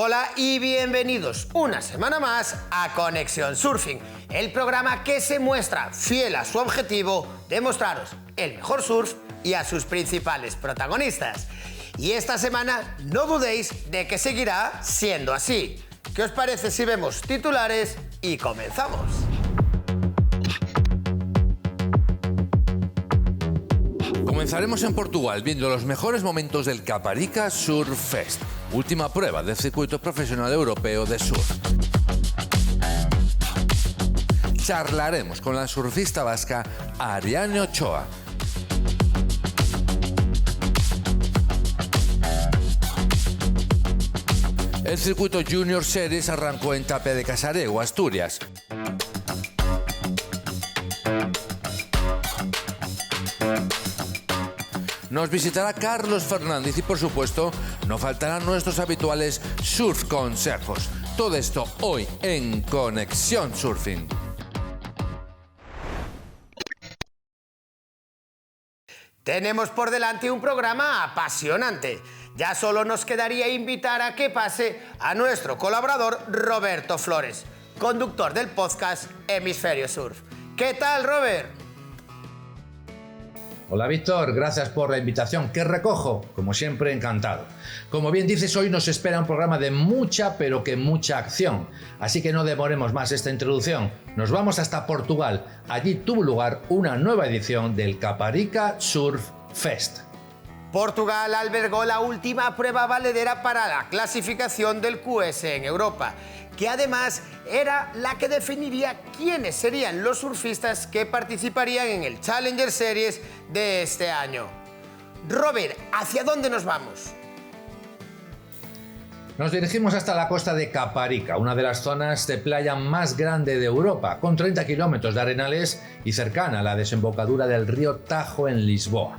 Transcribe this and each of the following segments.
Hola y bienvenidos una semana más a Conexión Surfing, el programa que se muestra fiel a su objetivo de mostraros el mejor surf y a sus principales protagonistas. Y esta semana no dudéis de que seguirá siendo así. ¿Qué os parece si vemos titulares y comenzamos? Comenzaremos en Portugal viendo los mejores momentos del Caparica Surf Fest, última prueba del circuito profesional europeo de surf. Charlaremos con la surfista vasca Ariane Ochoa. El circuito Junior Series arrancó en Tapia de Casarego, Asturias. Nos visitará Carlos Fernández y, por supuesto, no faltarán nuestros habituales surf consejos. Todo esto hoy en Conexión Surfing. Tenemos por delante un programa apasionante. Ya solo nos quedaría invitar a que pase a nuestro colaborador Roberto Flores, conductor del podcast Hemisferio Surf. ¿Qué tal, Robert? Hola Víctor, gracias por la invitación que recojo, como siempre encantado. Como bien dices, hoy nos espera un programa de mucha pero que mucha acción, así que no demoremos más esta introducción. Nos vamos hasta Portugal, allí tuvo lugar una nueva edición del Caparica Surf Fest. Portugal albergó la última prueba valedera para la clasificación del QS en Europa, que además era la que definiría quiénes serían los surfistas que participarían en el Challenger Series de este año. Robert, ¿hacia dónde nos vamos? Nos dirigimos hasta la costa de Caparica, una de las zonas de playa más grande de Europa, con 30 kilómetros de arenales y cercana a la desembocadura del río Tajo en Lisboa.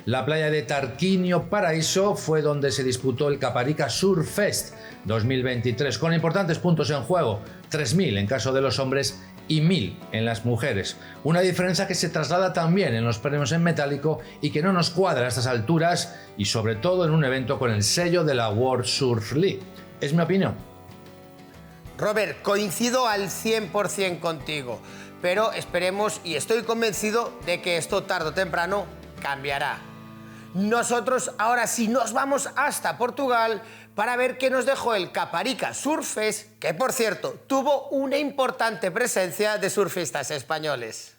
La playa de Tarquinio Paraíso fue donde se disputó el Caparica Surf Fest 2023, con importantes puntos en juego, 3.000 en caso de los hombres y 1.000 en las mujeres. Una diferencia que se traslada también en los premios en metálico y que no nos cuadra a estas alturas y sobre todo en un evento con el sello de la World Surf League. Es mi opinión. Robert, coincido al 100% contigo, pero esperemos y estoy convencido de que esto tarde o temprano cambiará. Nosotros ahora sí nos vamos hasta Portugal para ver qué nos dejó el Caparica Surf Fest, que por cierto tuvo una importante presencia de surfistas españoles.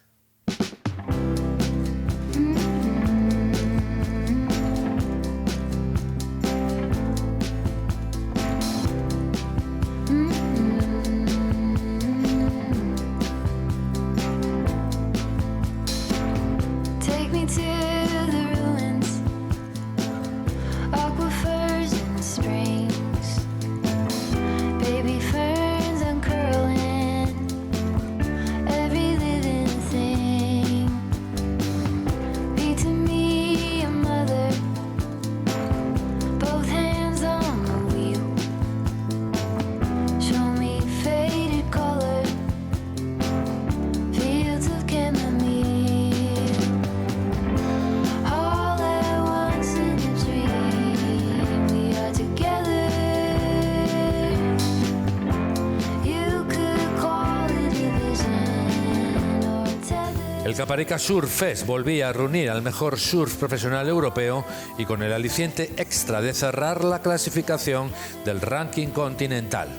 El Caparica Surf Fest volvía a reunir al mejor surf profesional europeo y con el aliciente extra de cerrar la clasificación del ranking continental.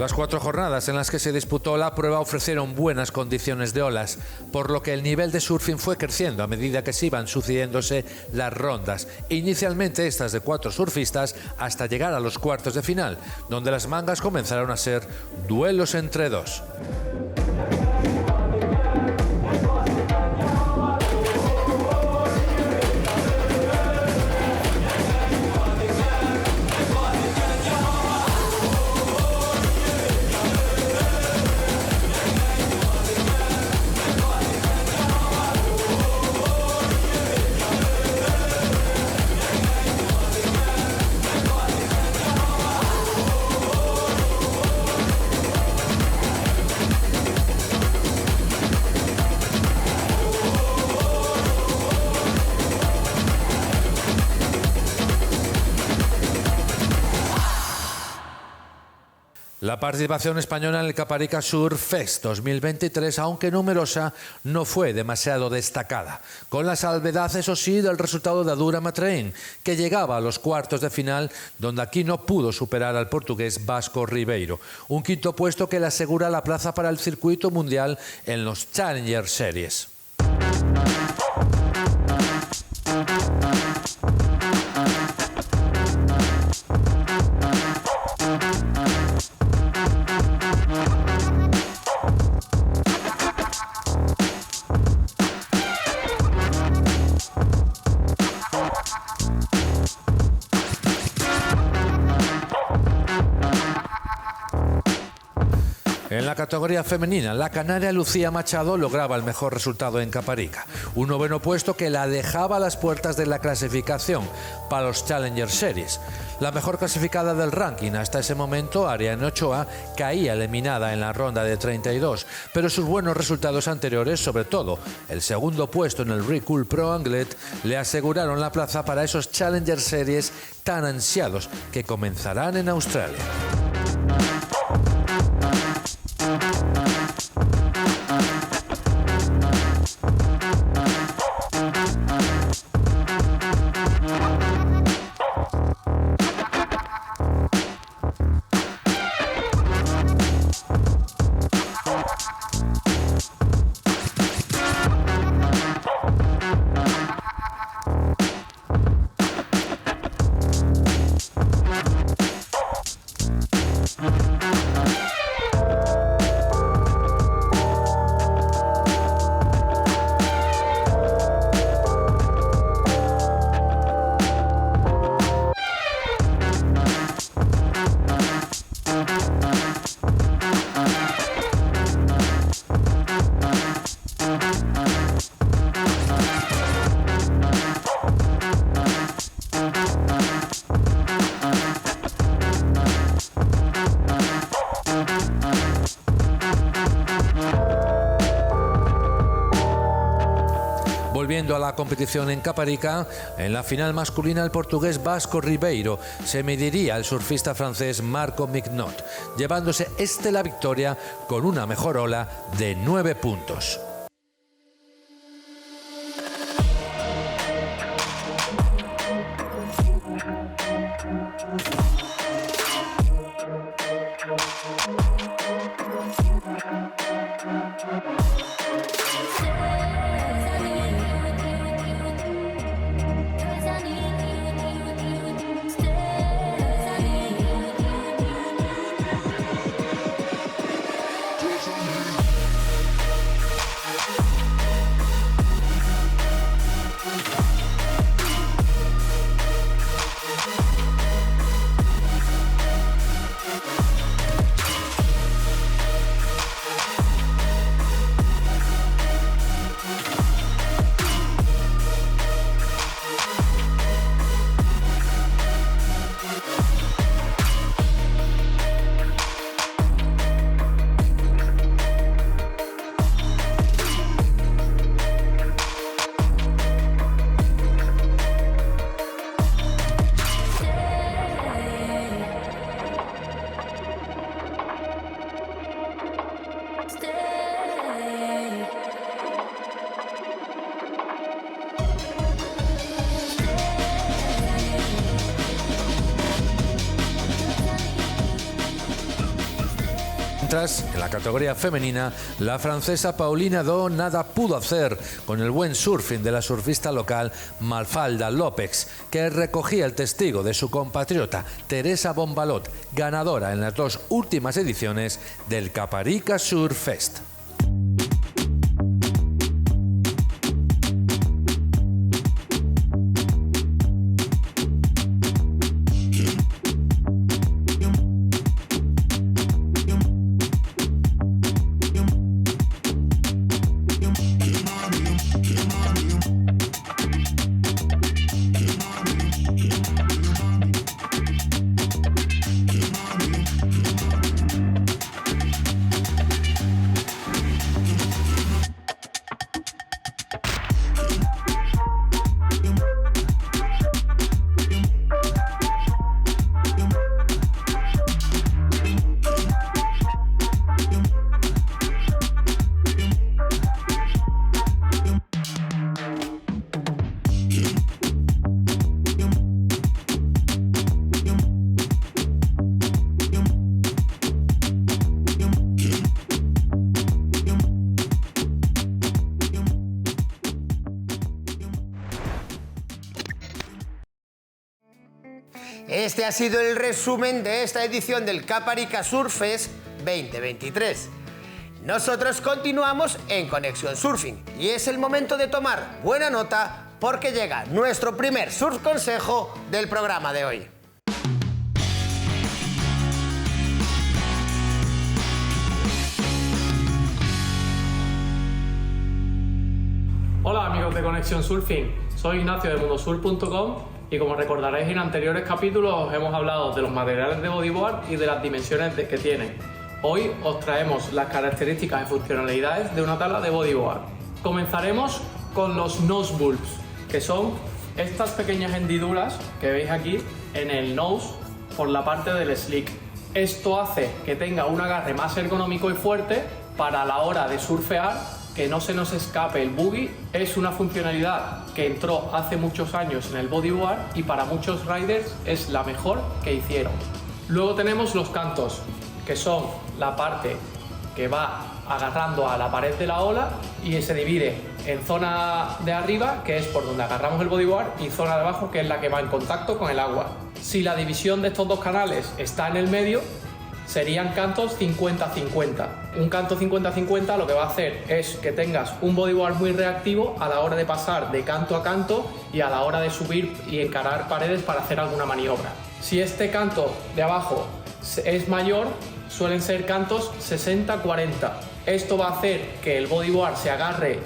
Las 4 jornadas en las que se disputó la prueba ofrecieron buenas condiciones de olas, por lo que el nivel de surfing fue creciendo a medida que se iban sucediéndose las rondas. Inicialmente estas de 4 surfistas hasta llegar a los cuartos de final, donde las mangas comenzaron a ser duelos entre 2. La participación española en el Caparica Surf Fest 2023, aunque numerosa, no fue demasiado destacada, con la salvedad, eso sí, del resultado de Adura Matrein, que llegaba a los cuartos de final, donde aquí no pudo superar al portugués Vasco Ribeiro, un quinto puesto que le asegura la plaza para el circuito mundial en los Challenger Series. En la categoría femenina, la canaria Lucía Machado lograba el mejor resultado en Caparica, un 9º puesto que la dejaba a las puertas de la clasificación para los Challenger Series. La mejor clasificada del ranking hasta ese momento, Ariane Ochoa, caía eliminada en la ronda de 32, pero sus buenos resultados anteriores, sobre todo el 2º puesto en el Recul Pro Anglet, le aseguraron la plaza para esos Challenger Series tan ansiados que comenzarán en Australia. Volviendo a la competición en Caparica, en la final masculina el portugués Vasco Ribeiro se mediría al surfista francés Marco Mignot, llevándose la victoria con una mejor ola de 9 puntos. Mientras, en la categoría femenina, la francesa Paulina Do nada pudo hacer con el buen surfing de la surfista local Mafalda López, que recogía el testigo de su compatriota Teresa Bombalot, ganadora en las 2 últimas ediciones del Caparica Surf Fest. Este ha sido el resumen de esta edición del Caparica Surf Fest 2023. Nosotros continuamos en Conexión Surfing y es el momento de tomar buena nota porque llega nuestro primer surf consejo del programa de hoy. Hola amigos de Conexión Surfing, soy Ignacio de Mundosur.com y como recordaréis en anteriores capítulos hemos hablado de los materiales de bodyboard y de las dimensiones que tienen. Hoy os traemos las características y funcionalidades de una tabla de bodyboard. Comenzaremos con los nose bulbs, que son estas pequeñas hendiduras que veis aquí en el nose por la parte del slick. Esto hace que tenga un agarre más ergonómico y fuerte para la hora de surfear, que no se nos escape el boogie. Es una funcionalidad que entró hace muchos años en el bodyboard y para muchos riders es la mejor que hicieron. Luego tenemos los cantos, que son la parte que va agarrando a la pared de la ola y se divide en zona de arriba, que es por donde agarramos el bodyboard, y zona de abajo, que es la que va en contacto con el agua. Si la división de estos dos canales está en el medio, serían cantos 50-50. Un canto 50-50 lo que va a hacer es que tengas un bodyboard muy reactivo a la hora de pasar de canto a canto y a la hora de subir y encarar paredes para hacer alguna maniobra. Si este canto de abajo es mayor, suelen ser cantos 60-40. Esto va a hacer que el bodyboard se agarre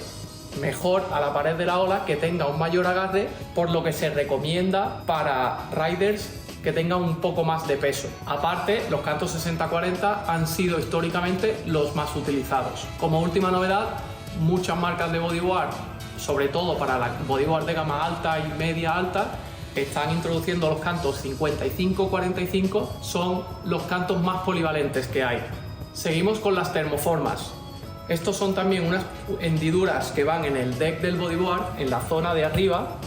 mejor a la pared de la ola, que tenga un mayor agarre, por lo que se recomienda para riders que tengan un poco más de peso. Aparte, los cantos 60-40 han sido históricamente los más utilizados. Como última novedad, muchas marcas de bodyboard, sobre todo para la bodyboard de gama alta y media alta, están introduciendo los cantos 55-45, son los cantos más polivalentes que hay. Seguimos con las termoformas. Estos son también unas hendiduras que van en el deck del bodyboard, en la zona de arriba,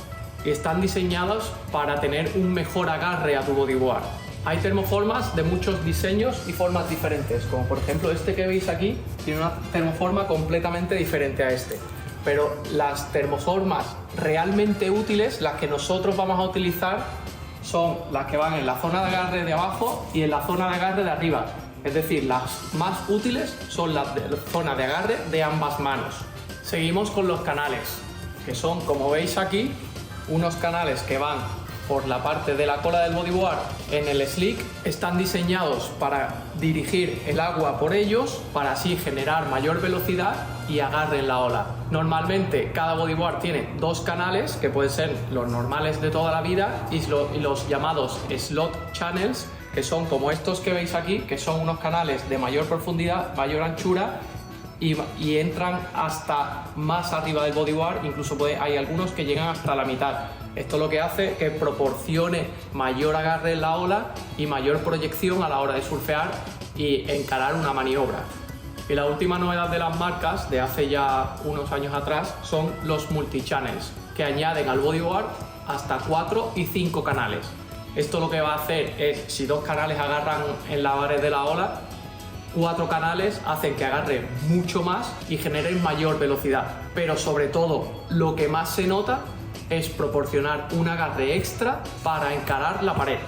y están diseñados para tener un mejor agarre a tu bodyboard. Hay termoformas de muchos diseños y formas diferentes, como por ejemplo este que veis aquí, tiene una termoforma completamente diferente a este. Pero las termoformas realmente útiles, las que nosotros vamos a utilizar, son las que van en la zona de agarre de abajo y en la zona de agarre de arriba. Es decir, las más útiles son las de la zona de agarre de ambas manos. Seguimos con los canales, que son, como veis aquí, unos canales que van por la parte de la cola del bodyboard en el slick. Están diseñados para dirigir el agua por ellos, para así generar mayor velocidad y agarre en la ola. Normalmente cada bodyboard tiene 2 canales, que pueden ser los normales de toda la vida, y los llamados slot channels, que son como estos que veis aquí, que son unos canales de mayor profundidad, mayor anchura, y entran hasta más arriba del bodyboard, incluso hay algunos que llegan hasta la mitad. Esto lo que hace que proporcione mayor agarre en la ola y mayor proyección a la hora de surfear y encarar una maniobra. Y la última novedad de las marcas de hace ya unos años atrás son los multichannels, que añaden al bodyboard hasta 4 y 5 canales. Esto lo que va a hacer es, si 2 canales agarran en la pared de la ola, 4 canales hacen que agarre mucho más y generen mayor velocidad. Pero sobre todo, lo que más se nota es proporcionar un agarre extra para encarar la pared.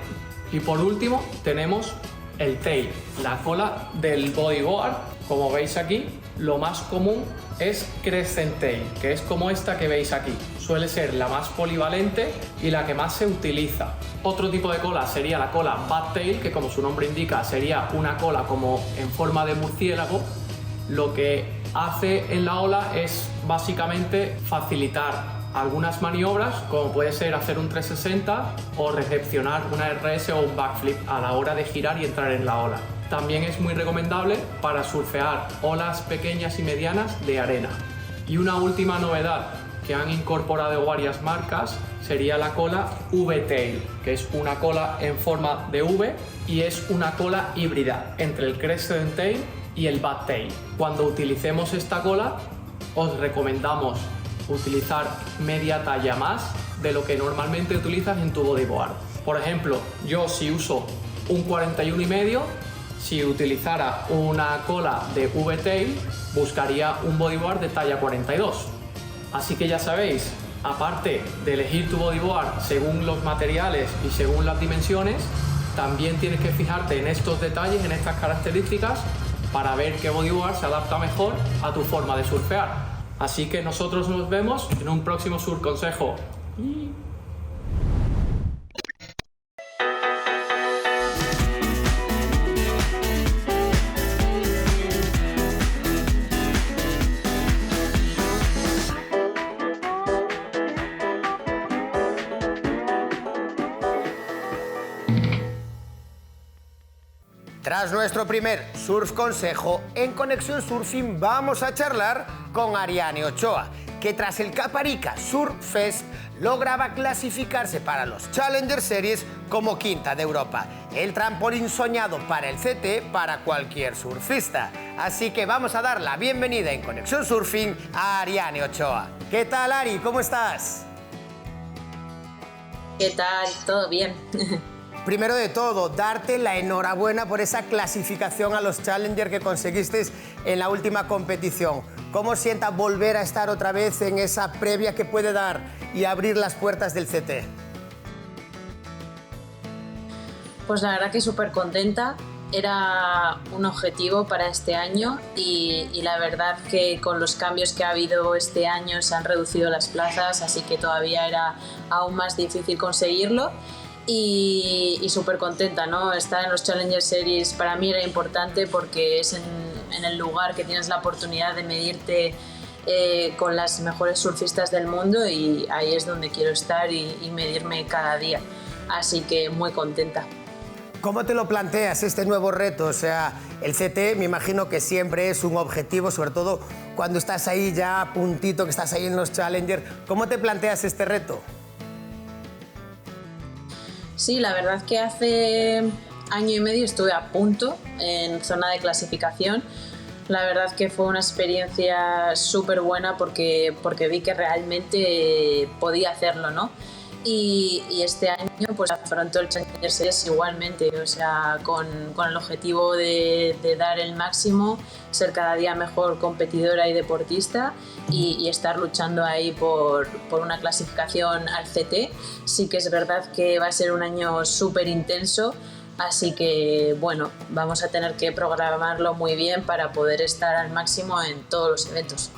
Y por último tenemos el tail, la cola del bodyboard. Como veis aquí, lo más común es crescent tail, que es como esta que veis aquí. Suele ser la más polivalente y la que más se utiliza. Otro tipo de cola sería la cola bat tail, que como su nombre indica sería una cola como en forma de murciélago. Lo que hace en la ola es básicamente facilitar algunas maniobras, como puede ser hacer un 360 o recepcionar una RS o un backflip a la hora de girar y entrar en la ola. También es muy recomendable para surfear olas pequeñas y medianas de arena. Y una última novedad que han incorporado varias marcas sería la cola V-Tail, que es una cola en forma de V y es una cola híbrida entre el Crescent Tail y el Bat Tail. Cuando utilicemos esta cola, os recomendamos utilizar media talla más de lo que normalmente utilizas en tu bodyboard. Por ejemplo, yo si uso un 41,5, si utilizara una cola de V-Tail, buscaría un bodyboard de talla 42. Así que ya sabéis, aparte de elegir tu bodyboard según los materiales y según las dimensiones, también tienes que fijarte en estos detalles, en estas características, para ver qué bodyboard se adapta mejor a tu forma de surfear. Así que nosotros nos vemos en un próximo Surf Consejo. Tras nuestro primer Surf Consejo, en Conexión Surfing vamos a charlar con Ariane Ochoa, que tras el Caparica Surf Fest lograba clasificarse para los Challenger Series como quinta de Europa, el trampolín soñado para el CT para cualquier surfista. Así que vamos a dar la bienvenida en Conexión Surfing a Ariane Ochoa. ¿Qué tal, Ari? ¿Cómo estás? ¿Qué tal? ¿Todo bien? Primero de todo, darte la enhorabuena por esa clasificación a los Challenger que conseguiste en la última competición. ¿Cómo sienta volver a estar otra vez en esa previa que puede dar y abrir las puertas del CT? Pues la verdad que súper contenta. Era un objetivo para este año y la verdad que con los cambios que ha habido este año se han reducido las plazas, así que todavía era aún más difícil conseguirlo. Y súper contenta, ¿no? Estar en los Challenger Series para mí era importante porque es en el lugar que tienes la oportunidad de medirte con las mejores surfistas del mundo y ahí es donde quiero estar y medirme cada día. Así que muy contenta. ¿Cómo te lo planteas este nuevo reto? O sea, el CT me imagino que siempre es un objetivo, sobre todo cuando estás ahí ya a puntito, que estás ahí en los Challenger. ¿Cómo te planteas este reto? Sí, la verdad que hace año y medio estuve a punto en zona de clasificación. La verdad que fue una experiencia súper buena porque vi que realmente podía hacerlo, ¿no? Y este año pues afronto el Challenger Series igualmente, o sea, con el objetivo de dar el máximo, ser cada día mejor competidora y deportista y estar luchando ahí por una clasificación al CT. Sí que es verdad que va a ser un año súper intenso, así que bueno, vamos a tener que programarlo muy bien para poder estar al máximo en todos los eventos.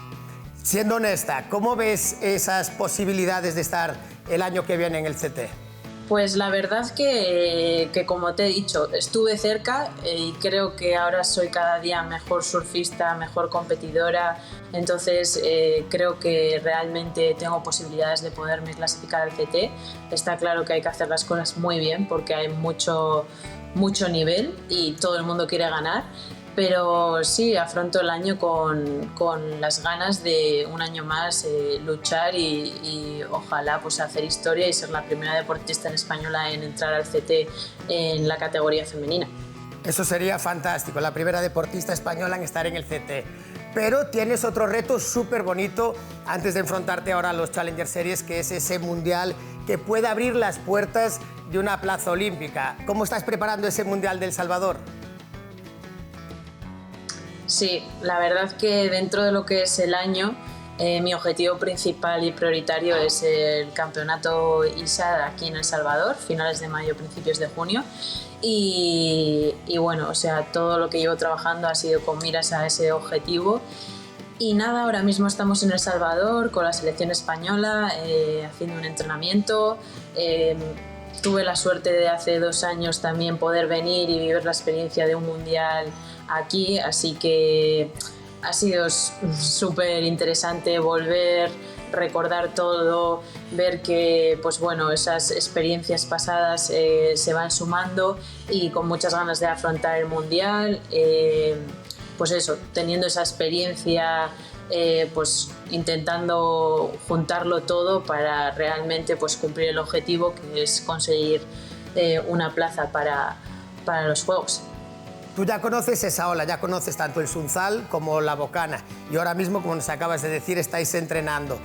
Siendo honesta, ¿cómo ves esas posibilidades de estar el año que viene en el CT? Pues la verdad que como te he dicho, estuve cerca y creo que ahora soy cada día mejor surfista, mejor competidora, entonces creo que realmente tengo posibilidades de poderme clasificar al CT. Está claro que hay que hacer las cosas muy bien porque hay mucho nivel y todo el mundo quiere ganar. Pero sí, afronto el año con las ganas de un año más luchar y ojalá pues hacer historia y ser la primera deportista española en entrar al CT en la categoría femenina. Eso sería fantástico, la primera deportista española en estar en el CT. Pero tienes otro reto súper bonito antes de enfrentarte ahora a los Challenger Series, que es ese mundial que puede abrir las puertas de una plaza olímpica. ¿Cómo estás preparando ese mundial de El Salvador? Sí, la verdad que dentro de lo que es el año, mi objetivo principal y prioritario es el campeonato ISA aquí en El Salvador, finales de mayo, principios de junio. Y bueno, o sea, todo lo que llevo trabajando ha sido con miras a ese objetivo. Y nada, ahora mismo estamos en El Salvador con la selección española, haciendo un entrenamiento. Tuve la suerte de hace 2 años también poder venir y vivir la experiencia de un mundial aquí, así que ha sido súper interesante volver, recordar todo, ver que pues bueno, esas experiencias pasadas se van sumando y con muchas ganas de afrontar el mundial. Pues eso, teniendo esa experiencia, pues intentando juntarlo todo para realmente pues cumplir el objetivo, que es conseguir una plaza para los Juegos. Tú ya conoces esa ola, ya conoces tanto el Sunzal como la Bocana y ahora mismo, como nos acabas de decir, estáis entrenando.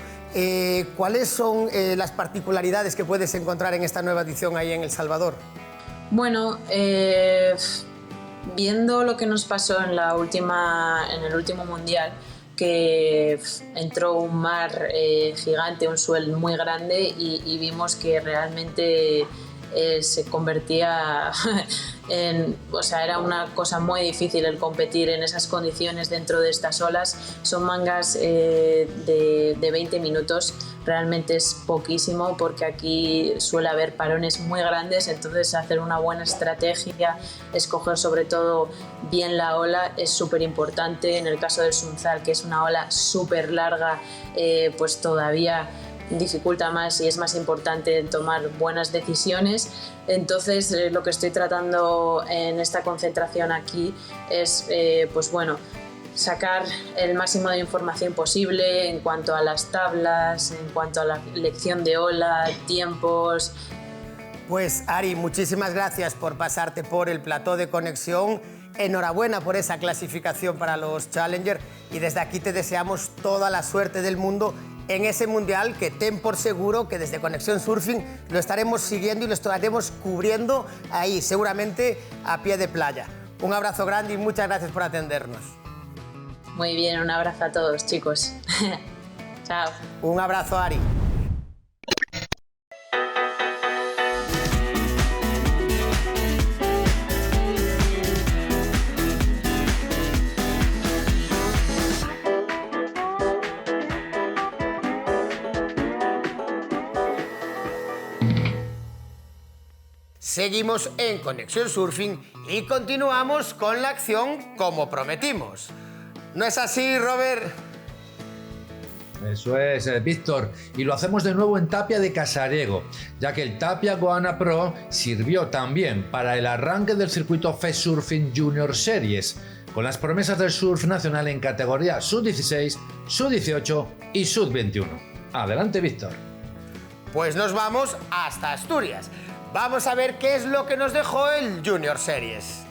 ¿Cuáles son las particularidades que puedes encontrar en esta nueva edición ahí en El Salvador? Bueno, viendo lo que nos pasó en el último mundial, que entró un mar gigante, un swell muy grande y vimos que realmente se convertía o sea, era una cosa muy difícil el competir en esas condiciones dentro de estas olas. Son mangas de 20 minutos, realmente es poquísimo porque aquí suele haber parones muy grandes, entonces hacer una buena estrategia, escoger sobre todo bien la ola es súper importante. En el caso del Sunzal, que es una ola súper larga, pues todavía dificulta más y es más importante tomar buenas decisiones. Entonces lo que estoy tratando en esta concentración aquí es pues bueno, sacar el máximo de información posible en cuanto a las tablas, en cuanto a la elección de ola, tiempos. Pues Ari, muchísimas gracias por pasarte por el plató de Conexión. Enhorabuena por esa clasificación para los Challenger y desde aquí te deseamos toda la suerte del mundo en ese mundial, que ten por seguro que desde Conexión Surfing lo estaremos siguiendo y lo estaremos cubriendo ahí, seguramente a pie de playa. Un abrazo grande y muchas gracias por atendernos. Muy bien, un abrazo a todos, chicos. Chao. Un abrazo, Ari. Seguimos en Conexión Surfing y continuamos con la acción como prometimos. ¿No es así, Robert? Eso es, Víctor. Y lo hacemos de nuevo en Tapia de Casariego, ya que el Tapia Goana Pro sirvió también para el arranque del circuito FES Surfing Junior Series, con las promesas del surf nacional en categoría Sub-16, Sub-18 y Sub-21. Adelante, Víctor. Pues nos vamos hasta Asturias. Vamos a ver qué es lo que nos dejó el Junior Series.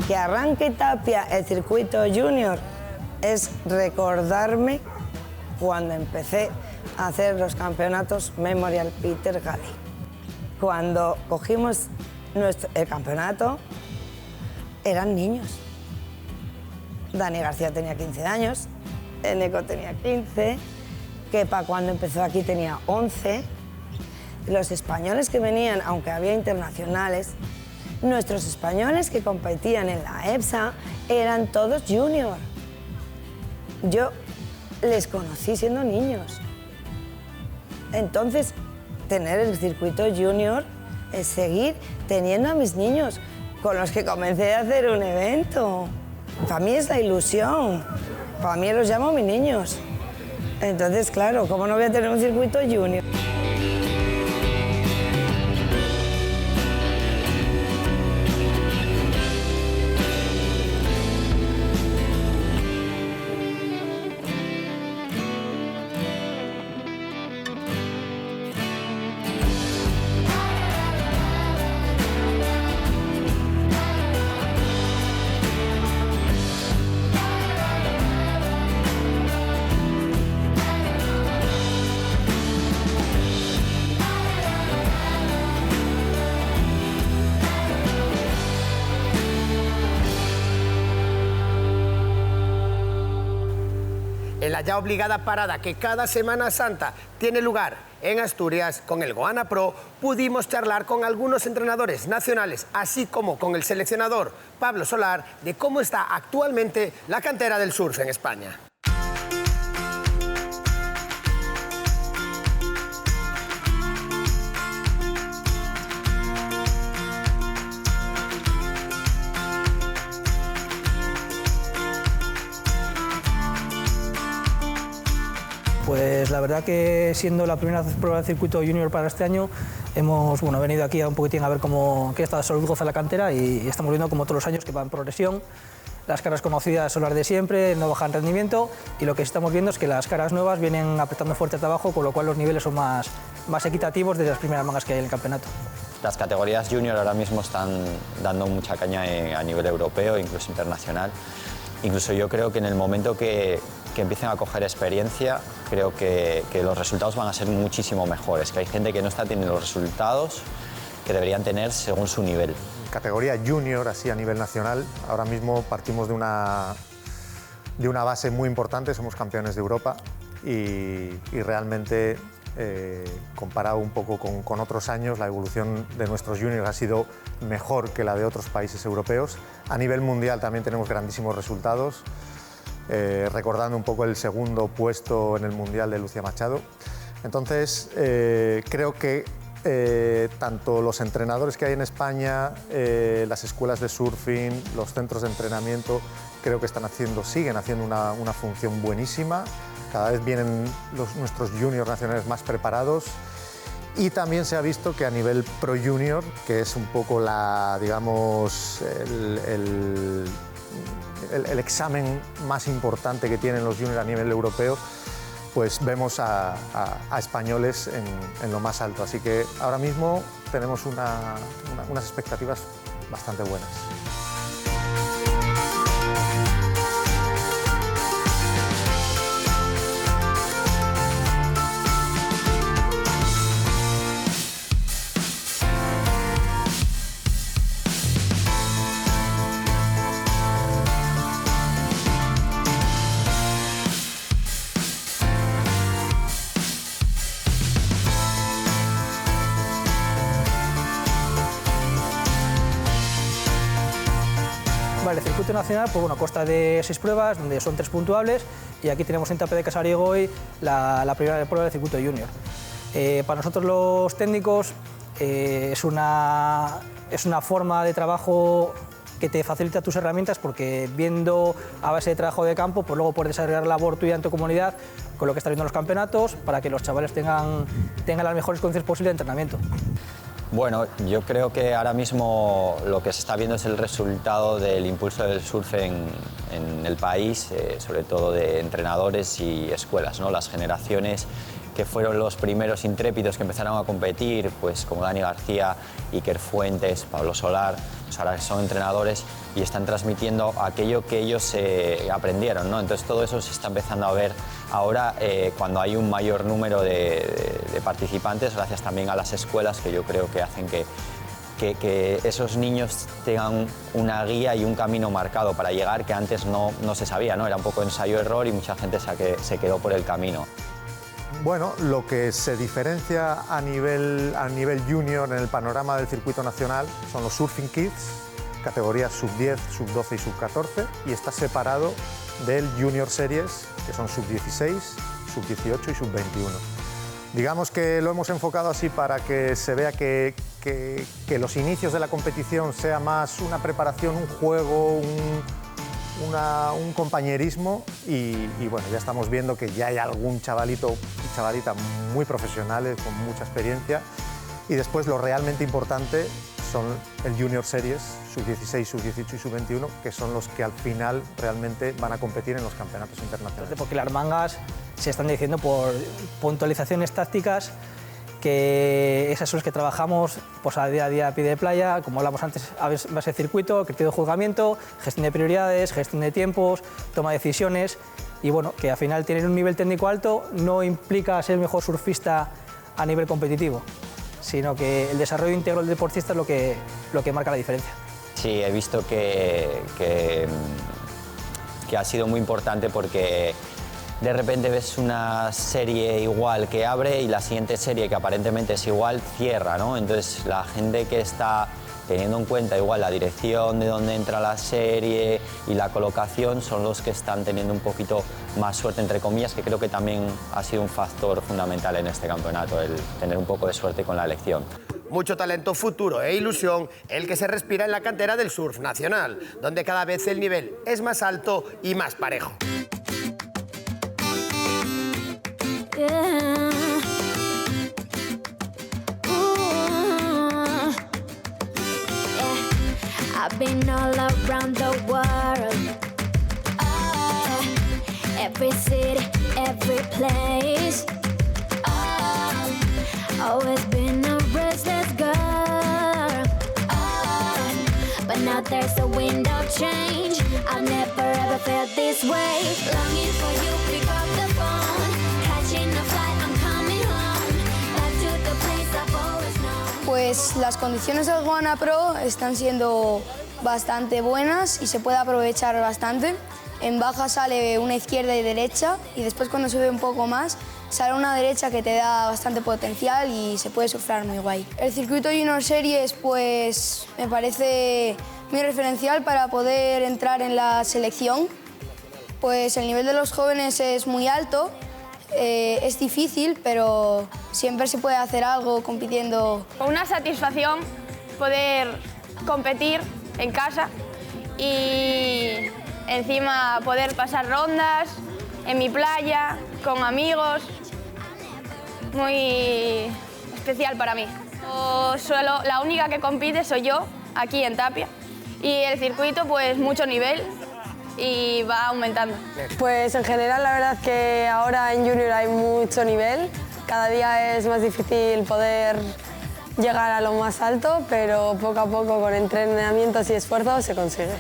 Que arranque Tapia el circuito junior es recordarme cuando empecé a hacer los campeonatos Memorial Peter Galley. Cuando cogimos el campeonato, eran niños. Dani García tenía 15 años, Eneco tenía 15, Kepa cuando empezó aquí tenía 11. Los españoles que venían, aunque había internacionales, nuestros españoles que competían en la EPSA eran todos junior. Yo les conocí siendo niños. Entonces, tener el circuito junior es seguir teniendo a mis niños con los que comencé a hacer un evento. Para mí es la ilusión. Para mí los llamo mis niños. Entonces, claro, ¿cómo no voy a tener un circuito junior? en la ya obligada parada que cada Semana Santa tiene lugar en Asturias con el Goana Pro, pudimos charlar con algunos entrenadores nacionales, así como con el seleccionador Pablo Solar, de cómo está actualmente la cantera del surf en España. Pues la verdad que siendo la primera prueba del circuito junior para este año, hemos venido aquí a un poquitín a ver qué estado de salud goza la cantera y estamos viendo como todos los años que va en progresión. Las caras conocidas son las de siempre, no bajan rendimiento y lo que estamos viendo es que las caras nuevas vienen apretando fuerte hasta abajo, con lo cual los niveles son más equitativos desde las primeras mangas que hay en el campeonato. Las categorías junior ahora mismo están dando mucha caña a nivel europeo, incluso internacional. Incluso yo creo que en el momento que empiecen a coger experiencia, creo que los resultados van a ser muchísimo mejores, que hay gente que no está teniendo los resultados que deberían tener según su nivel. Categoría junior, así a nivel nacional, ahora mismo partimos de una base muy importante, somos campeones de Europa y realmente, comparado un poco con otros años, la evolución de nuestros juniors ha sido mejor que la de otros países europeos. A nivel mundial también tenemos grandísimos resultados. Recordando un poco el segundo puesto en el Mundial de Lucía Machado. Entonces, creo que tanto los entrenadores que hay en España, las escuelas de surfing, los centros de entrenamiento, creo que siguen haciendo una función buenísima. Cada vez vienen nuestros juniors nacionales más preparados. Y también se ha visto que a nivel pro junior, que es un poco digamos, el examen más importante que tienen los juniors a nivel europeo, pues vemos a españoles en lo más alto. Así que ahora mismo tenemos unas expectativas bastante buenas. Vale, el circuito nacional pues consta de 6 pruebas, donde son 3 puntuables, y aquí tenemos en Tape de Casariego hoy la primera prueba del circuito junior. Para nosotros los técnicos es una forma de trabajo que te facilita tus herramientas, porque viendo a base de trabajo de campo, pues luego puedes desarrollar labor tuya en tu comunidad con lo que estás viendo en los campeonatos, para que los chavales tengan las mejores condiciones posibles de entrenamiento. Bueno, yo creo que ahora mismo lo que se está viendo es el resultado del impulso del surf en el país, sobre todo de entrenadores y escuelas, ¿no? Las generaciones que fueron los primeros intrépidos que empezaron a competir, pues como Dani García, Iker Fuentes, Pablo Solar, pues ahora son entrenadores y están transmitiendo aquello que ellos aprendieron, ¿no? Entonces todo eso se está empezando a ver ahora cuando hay un mayor número de participantes, gracias también a las escuelas, que yo creo que hacen que esos niños tengan una guía y un camino marcado para llegar, que antes no se sabía, ¿no? Era un poco ensayo-error y mucha gente se quedó por el camino. Bueno, lo que se diferencia a nivel junior en el panorama del circuito nacional son los Surfing Kids, categorías sub-10, sub-12 y sub-14, y está separado del Junior Series, que son sub-16, sub-18 y sub-21. Digamos que lo hemos enfocado así para que se vea que los inicios de la competición sea más una preparación, un juego, un compañerismo y bueno, ya estamos viendo que ya hay algún chavalito y chavalita muy profesionales, con mucha experiencia, y después lo realmente importante son el Junior Series, sub-16, sub-18 y sub-21, que son los que al final realmente van a competir en los campeonatos internacionales. Porque las mangas se están diciendo por puntualizaciones tácticas, que esas son las que trabajamos pues, a día a pie de playa, como hablamos antes, a base de circuito, criterio de juzgamiento, gestión de prioridades, gestión de tiempos, toma de decisiones, y bueno, que al final tener un nivel técnico alto no implica ser el mejor surfista a nivel competitivo, sino que el desarrollo íntegro del deportista es lo que marca la diferencia. Sí, he visto que ha sido muy importante porque de repente ves una serie igual que abre y la siguiente serie que aparentemente es igual cierra, ¿no? Entonces la gente que está teniendo en cuenta igual la dirección de dónde entra la serie y la colocación son los que están teniendo un poquito más suerte, entre comillas, que creo que también ha sido un factor fundamental en este campeonato, el tener un poco de suerte con la elección. Mucho talento, futuro e ilusión el que se respira en la cantera del surf nacional, donde cada vez el nivel es más alto y más parejo. I've been all around the world, every city, every place. Always been a restless girl, but now there's a wind of change. I've never ever felt this way. Longing for you, pick up the phone, catching a flight, I'm coming home, back to the place I've always known. Pues las condiciones del Goanna Pro están siendo bastante buenas y se puede aprovechar bastante. En baja sale una izquierda y derecha y después cuando sube un poco más sale una derecha que te da bastante potencial y se puede surfear muy guay. El circuito Junior Series pues me parece muy referencial para poder entrar en la selección. Pues el nivel de los jóvenes es muy alto, es difícil, pero siempre se puede hacer algo compitiendo. Una satisfacción poder competir en casa y encima poder pasar rondas en mi playa, con amigos, muy especial para mí. La única que compite soy yo, aquí en Tapia, y el circuito pues mucho nivel y va aumentando. Pues en general la verdad que ahora en Junior hay mucho nivel, cada día es más difícil poder llegar a lo más alto, pero poco a poco con entrenamientos y esfuerzo se consigue.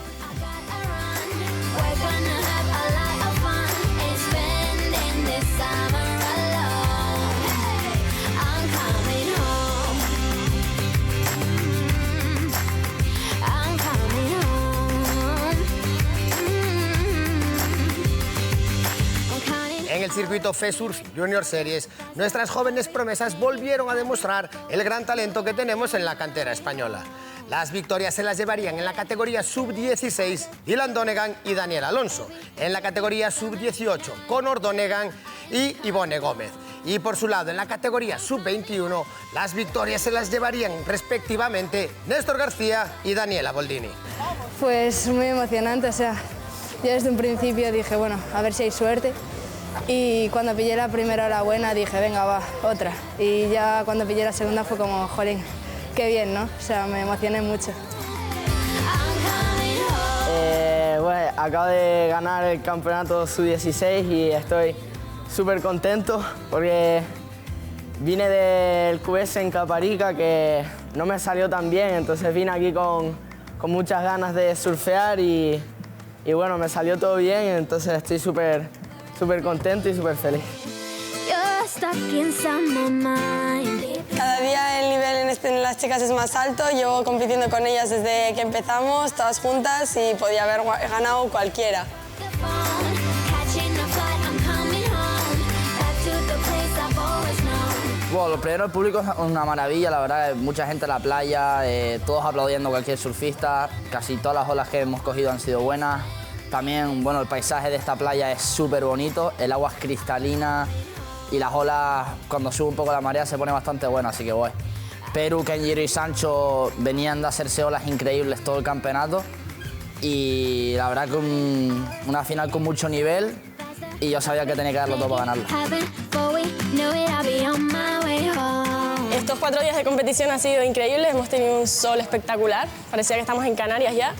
En el circuito FESURF Junior Series, nuestras jóvenes promesas volvieron a demostrar el gran talento que tenemos en la cantera española. Las victorias se las llevarían en la categoría sub-16 Dylan Donegan y Daniel Alonso, en la categoría sub-18 Conor Donegan y Ivonne Gómez. Y por su lado, en la categoría sub-21, las victorias se las llevarían respectivamente Néstor García y Daniela Boldini. Pues muy emocionante, o sea, yo desde un principio dije, bueno, a ver si hay suerte. Y cuando pillé la primera hora buena dije, venga, va, otra. Y ya cuando pillé la segunda fue como, jolín, qué bien, ¿no? O sea, me emocioné mucho. Bueno, acabo de ganar el campeonato sub-16 y estoy súper contento porque vine del QS en Caparica que no me salió tan bien, entonces vine aquí con muchas ganas de surfear y bueno, me salió todo bien, entonces estoy súper contento y súper feliz. Cada día el nivel en las chicas es más alto, llevo compitiendo con ellas desde que empezamos, todas juntas, y podía haber ganado cualquiera. Bueno, lo primero, el público es una maravilla, la verdad, mucha gente en la playa, todos aplaudiendo a cualquier surfista, casi todas las olas que hemos cogido han sido buenas. También, bueno, el paisaje de esta playa es súper bonito, el agua es cristalina y las olas, cuando sube un poco la marea, se pone bastante buena, así que guay. Perú, Kenjiro y Sancho venían de hacerse olas increíbles todo el campeonato y la verdad que una final con mucho nivel y yo sabía que tenía que darlo todo para ganarlo. Estos 4 días de competición han sido increíbles, hemos tenido un sol espectacular, parecía que estamos en Canarias ya.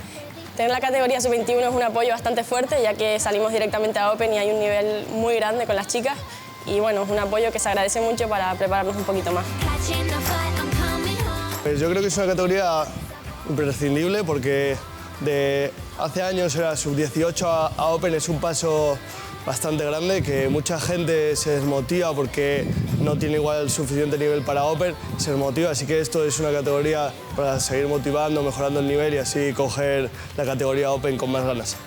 Tener la categoría sub-21 es un apoyo bastante fuerte, ya que salimos directamente a Open y hay un nivel muy grande con las chicas. Y bueno, es un apoyo que se agradece mucho para prepararnos un poquito más. Pues yo creo que es una categoría imprescindible porque de hace años era sub-18 a Open, es un paso bastante grande, que mucha gente se desmotiva porque no tiene igual el suficiente nivel para Open, se desmotiva, así que esto es una categoría para seguir motivando, mejorando el nivel y así coger la categoría Open con más ganas.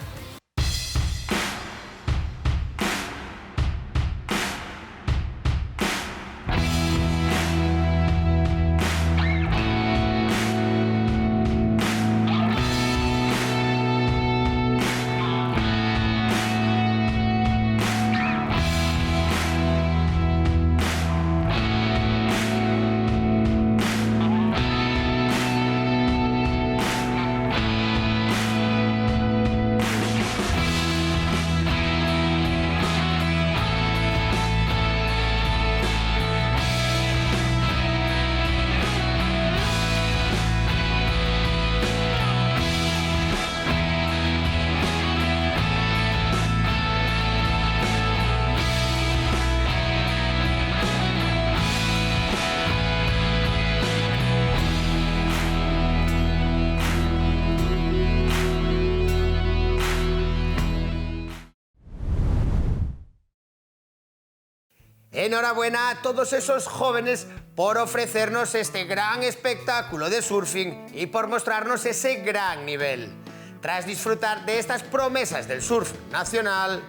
Enhorabuena a todos esos jóvenes por ofrecernos este gran espectáculo de surfing y por mostrarnos ese gran nivel. Tras disfrutar de estas promesas del surf nacional,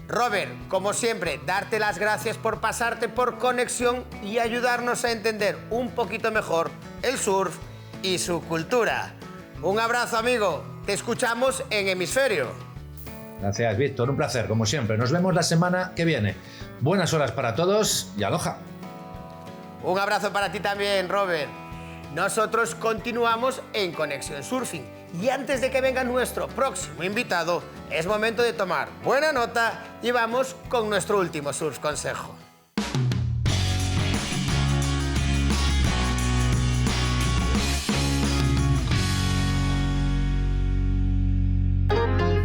Robert, como siempre, darte las gracias por pasarte por Conexión y ayudarnos a entender un poquito mejor el surf y su cultura. Un abrazo, amigo. Te escuchamos en Hemisferio. Gracias, Víctor. Un placer, como siempre. Nos vemos la semana que viene. Buenas horas para todos y aloha. Un abrazo para ti también, Robert. Nosotros continuamos en Conexión Surfing. Y antes de que venga nuestro próximo invitado, es momento de tomar buena nota y vamos con nuestro último surf consejo.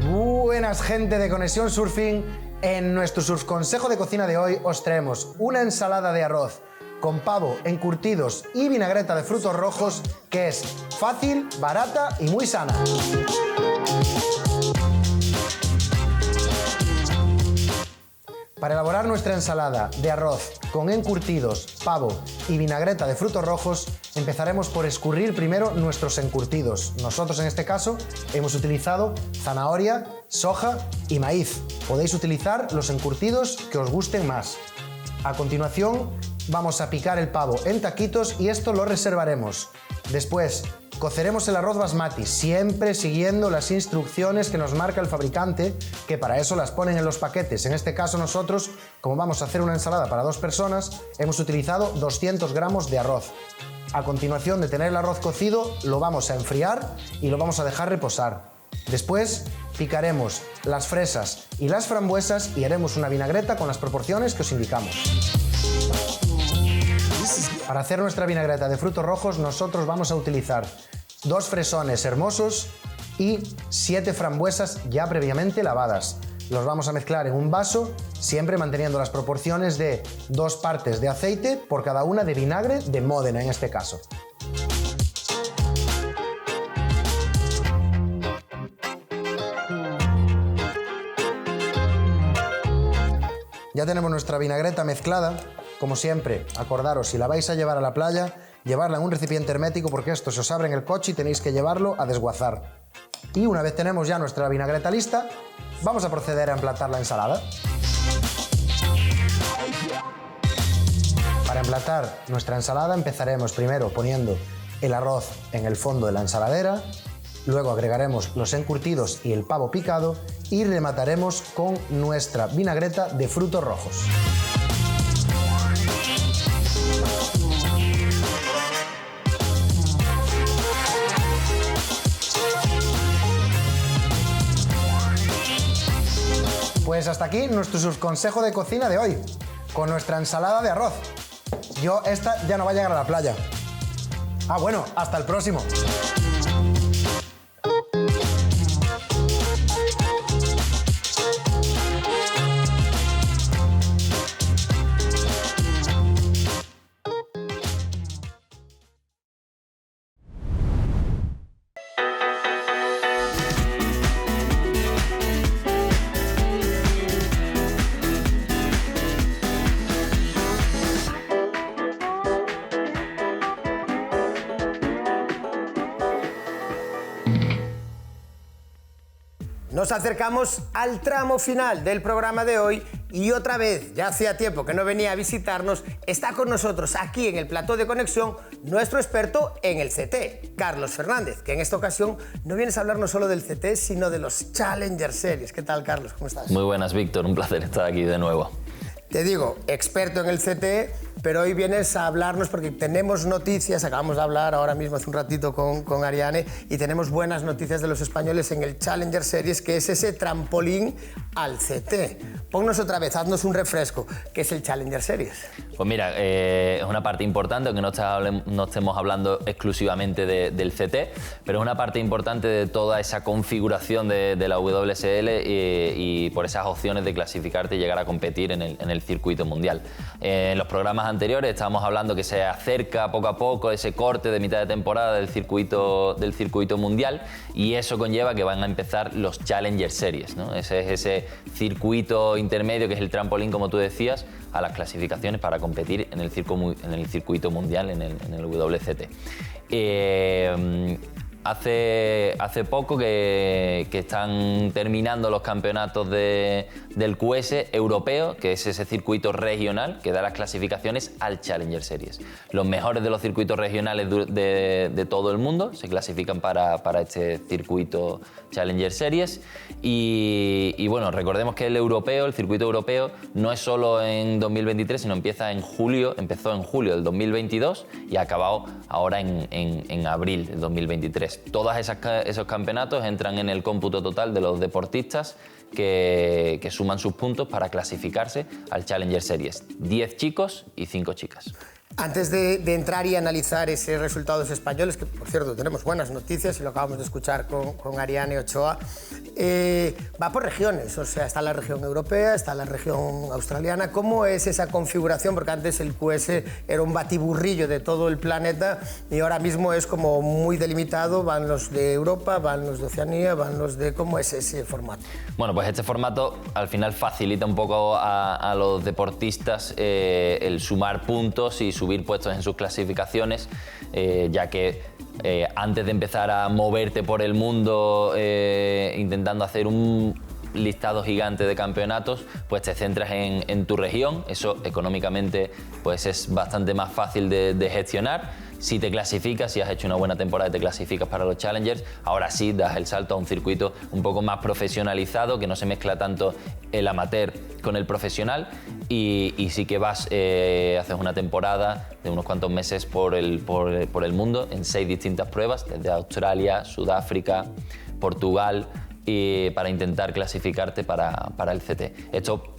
Buenas, gente de Conexión Surfing. En nuestro surf consejo de cocina de hoy os traemos una ensalada de arroz con pavo, encurtidos y vinagreta de frutos rojos que es fácil, barata y muy sana. Para elaborar nuestra ensalada de arroz con encurtidos, pavo y vinagreta de frutos rojos, empezaremos por escurrir primero nuestros encurtidos. Nosotros en este caso hemos utilizado zanahoria, soja y maíz. Podéis utilizar los encurtidos que os gusten más. A continuación vamos a picar el pavo en taquitos y esto lo reservaremos. Después coceremos el arroz basmati, siempre siguiendo las instrucciones que nos marca el fabricante, que para eso las ponen en los paquetes. En este caso nosotros, como vamos a hacer una ensalada para 2 personas, hemos utilizado 200 gramos de arroz. A continuación de tener el arroz cocido, lo vamos a enfriar y lo vamos a dejar reposar. Después picaremos las fresas y las frambuesas y haremos una vinagreta con las proporciones que os indicamos. Para hacer nuestra vinagreta de frutos rojos, nosotros vamos a utilizar 2 fresones hermosos y 7 frambuesas ya previamente lavadas. Los vamos a mezclar en un vaso, siempre manteniendo las proporciones de 2 partes de aceite por cada una de vinagre de Módena en este caso. Ya tenemos nuestra vinagreta mezclada. Como siempre, acordaros, si la vais a llevar a la playa, llevarla en un recipiente hermético porque esto se os abre en el coche y tenéis que llevarlo a desguazar. Y una vez tenemos ya nuestra vinagreta lista, vamos a proceder a emplatar la ensalada. Para emplatar nuestra ensalada empezaremos primero poniendo el arroz en el fondo de la ensaladera, luego agregaremos los encurtidos y el pavo picado y remataremos con nuestra vinagreta de frutos rojos. Pues hasta aquí nuestro subconsejo de cocina de hoy, con nuestra ensalada de arroz. Esta ya no va a llegar a la playa. Bueno, hasta el próximo. Nos acercamos al tramo final del programa de hoy y otra vez, ya hacía tiempo que no venía a visitarnos, está con nosotros aquí en el plató de Conexión nuestro experto en el CT, Carlos Fernández, que en esta ocasión no vienes a hablar no solo del CT, sino de los Challenger Series. ¿Qué tal, Carlos? ¿Cómo estás? Muy buenas, Víctor. Un placer estar aquí de nuevo. Te digo, experto en el CT, pero hoy vienes a hablarnos porque tenemos noticias, acabamos de hablar ahora mismo hace un ratito con Ariane, y tenemos buenas noticias de los españoles en el Challenger Series, que es ese trampolín al CT. Ponnos otra vez, haznos un refresco. ¿Qué es el Challenger Series? Pues mira, es una parte importante, aunque no estemos hablando exclusivamente del CT, pero es una parte importante de toda esa configuración de la WSL y por esas opciones de clasificarte y llegar a competir en el circuito mundial. En los programas anteriores estábamos hablando que se acerca poco a poco ese corte de mitad de temporada del circuito mundial, y eso conlleva que van a empezar los Challenger Series, ¿no? Ese es ese circuito intermedio que es el trampolín, como tú decías, a las clasificaciones para competir en el circuito mundial, en el WCT. Hace poco que están terminando los campeonatos del QS europeo, que es ese circuito regional que da las clasificaciones al Challenger Series. Los mejores de los circuitos regionales de todo el mundo se clasifican para este circuito Challenger Series. Y bueno, recordemos que el circuito europeo, no es solo en 2023, sino empezó en julio del 2022 y ha acabado ahora en abril del 2023. Todos esos campeonatos entran en el cómputo total de los deportistas que suman sus puntos para clasificarse al Challenger Series. 10 chicos y 5 chicas. Antes de entrar y analizar esos resultados españoles, que por cierto tenemos buenas noticias y lo acabamos de escuchar con Ariane Ochoa, va por regiones, o sea, está la región europea, está la región australiana. ¿Cómo es esa configuración? Porque antes el QS era un batiburrillo de todo el planeta y ahora mismo es como muy delimitado, van los de Europa, van los de Oceanía, van los de... ¿Cómo es ese formato? Bueno, pues este formato al final facilita un poco a los deportistas el sumar puntos y subir puestos en sus clasificaciones, ya que antes de empezar a moverte por el mundo intentando hacer un listado gigante de campeonatos, pues te centras en tu región. Eso económicamente pues es bastante más fácil de gestionar. Si te clasificas, si has hecho una buena temporada y te clasificas para los Challengers, ahora sí das el salto a un circuito un poco más profesionalizado, que no se mezcla tanto el amateur con el profesional, y sí que vas, haces una temporada de unos cuantos meses por el mundo en 6 distintas pruebas, desde Australia, Sudáfrica, Portugal, y para intentar clasificarte para el CT. Esto,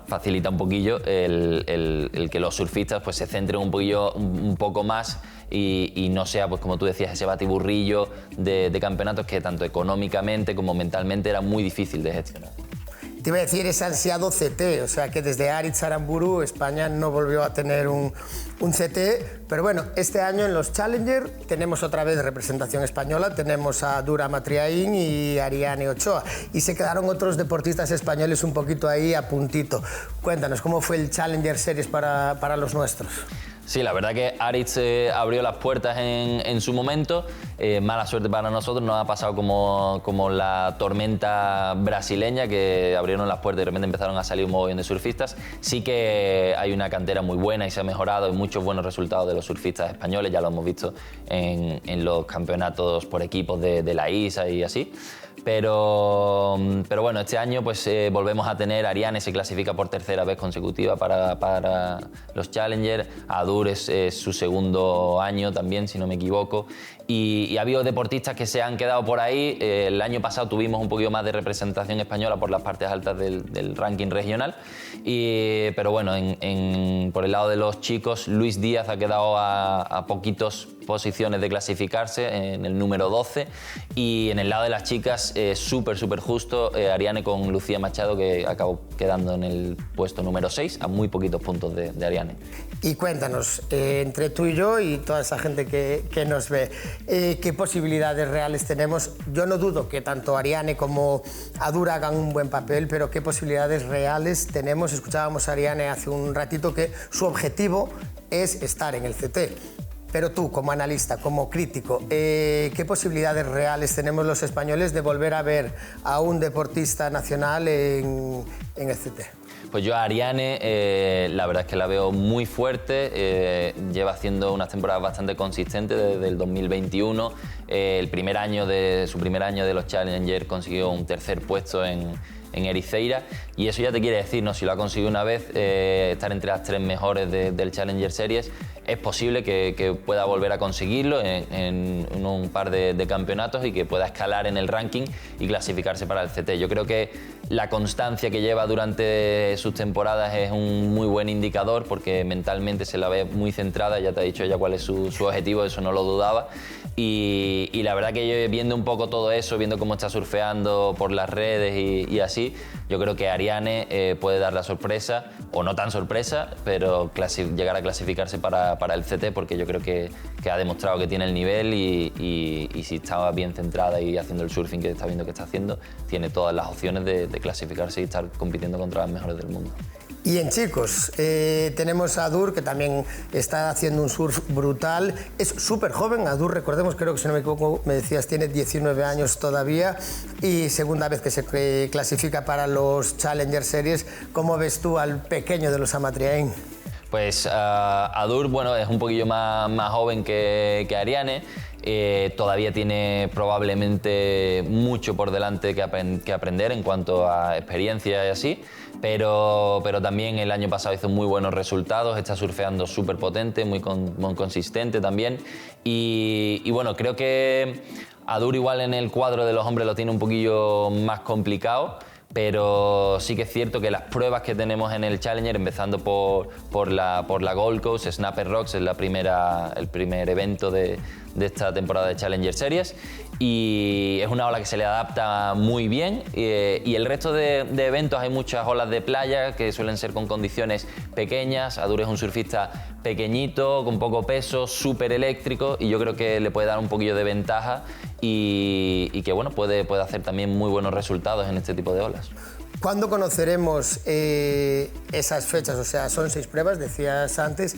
facilita un poquillo el que los surfistas pues se centren un poco más y no sea, pues como tú decías, ese batiburrillo de campeonatos que tanto económicamente como mentalmente era muy difícil de gestionar. Te iba a decir ese ansiado CT, o sea que desde Aritz Aramburu España no volvió a tener un CT, pero bueno, este año en los Challenger tenemos otra vez representación española, tenemos a Dura Matriaín y Ariane Ochoa, y se quedaron otros deportistas españoles un poquito ahí a puntito. Cuéntanos, ¿cómo fue el Challenger Series para los nuestros? Sí, la verdad que Aritz abrió las puertas en su momento. Mala suerte para nosotros, nos ha pasado como la tormenta brasileña, que abrieron las puertas y de repente empezaron a salir un montón de surfistas. Sí que hay una cantera muy buena y se ha mejorado, y muchos buenos resultados de los surfistas españoles, ya lo hemos visto en los campeonatos por equipos de la ISA y así. Pero bueno, este año pues volvemos a tener, Ariane se clasifica por tercera vez consecutiva para los Challenger, Adur es su segundo año también, si no me equivoco, y ha habido deportistas que se han quedado por ahí. El año pasado tuvimos un poquito más de representación española por las partes altas del ranking regional, pero bueno, por el lado de los chicos, Luis Díaz ha quedado a poquitos posiciones de clasificarse, en el número 12, y en el lado de las chicas súper justo, Ariane con Lucía Machado, que acabó quedando en el puesto número 6, a muy poquitos puntos de Ariane. Y cuéntanos, entre tú y yo y toda esa gente que nos ve, ¿qué posibilidades reales tenemos? Yo no dudo que tanto Ariane como Adur hagan un buen papel, pero ¿qué posibilidades reales tenemos? Escuchábamos a Ariane hace un ratito que su objetivo es estar en el CT. Pero tú, como analista, como crítico, ¿qué posibilidades reales tenemos los españoles de volver a ver a un deportista nacional en el CT? Pues yo a Ariane, la verdad es que la veo muy fuerte, lleva haciendo unas temporadas bastante consistentes desde el 2021. Su primer año de los Challenger consiguió un tercer puesto en Ericeira, y eso ya te quiere decir, ¿no? Si lo ha conseguido una vez, estar entre las 3 mejores del Challenger Series, es posible que pueda volver a conseguirlo en un par de campeonatos y que pueda escalar en el ranking y clasificarse para el CT. Yo creo que la constancia que lleva durante sus temporadas es un muy buen indicador, porque mentalmente se la ve muy centrada, ya te ha dicho ella cuál es su objetivo, eso no lo dudaba. Y la verdad que yo, viendo un poco todo eso, viendo cómo está surfeando por las redes y así, yo creo que Ariane puede dar la sorpresa, o no tan sorpresa, pero llegar a clasificarse para el CT, porque yo creo que ha demostrado que tiene el nivel y si estaba bien centrada y haciendo el surfing que está viendo que está haciendo, tiene todas las opciones de clasificarse y estar compitiendo contra las mejores del mundo. Y en chicos, tenemos a Adur, que también está haciendo un surf brutal. Es súper joven, Adur, recordemos, creo que si no me equivoco, me decías, tiene 19 años todavía y segunda vez que se clasifica para los Challenger Series. ¿Cómo ves tú al pequeño de los Amatriain? Pues Adur, bueno, es un poquillo más joven que Ariane. Todavía tiene probablemente mucho por delante que aprender en cuanto a experiencia y así, pero también el año pasado hizo muy buenos resultados, está surfeando súper potente, muy consistente también y bueno, creo que Adur igual en el cuadro de los hombres lo tiene un poquillo más complicado, pero sí que es cierto que las pruebas que tenemos en el Challenger, empezando por la Gold Coast, Snapper Rocks es el primer evento de esta temporada de Challenger Series y es una ola que se le adapta muy bien y el resto de eventos hay muchas olas de playa que suelen ser con condiciones pequeñas. Adur es un surfista pequeñito, con poco peso, súper eléctrico y yo creo que le puede dar un poquillo de ventaja y que bueno, puede hacer también muy buenos resultados en este tipo de olas. ¿Cuándo conoceremos esas fechas? O sea, son 6 pruebas, decías antes.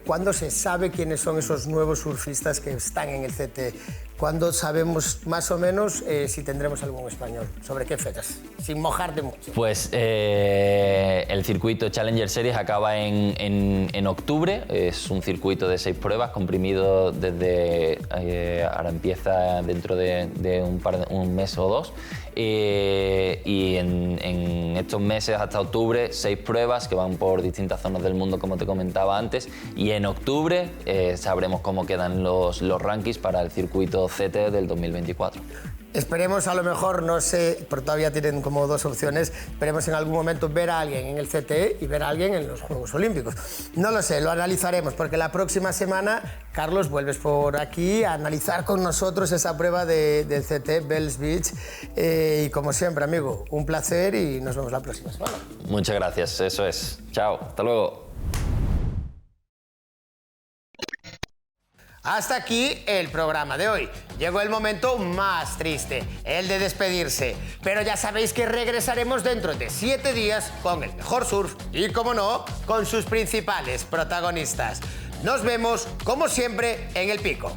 ¿Cuándo se sabe quiénes son esos nuevos surfistas que están en el CT? ¿Cuándo sabemos más o menos si tendremos algún español? ¿Sobre qué fechas? Sin mojarte mucho. Pues el circuito Challenger Series acaba en octubre. Es un circuito de 6 pruebas comprimido desde... ahora empieza dentro de un mes o 2. Y en estos meses hasta octubre 6 pruebas que van por distintas zonas del mundo, como te comentaba antes, y en octubre sabremos cómo quedan los rankings para el circuito CT del 2024. Esperemos, a lo mejor, no sé, porque todavía tienen como 2 opciones, esperemos en algún momento ver a alguien en el CTE y ver a alguien en los Juegos Olímpicos. No lo sé, lo analizaremos, porque la próxima semana, Carlos, vuelves por aquí a analizar con nosotros esa prueba del CTE Bells Beach. Y como siempre, amigo, un placer y nos vemos la próxima semana. Muchas gracias, eso es. Chao, hasta luego. Hasta aquí el programa de hoy. Llegó el momento más triste, el de despedirse. Pero ya sabéis que regresaremos dentro de 7 días con el mejor surf y, como no, con sus principales protagonistas. Nos vemos, como siempre, en El Pico.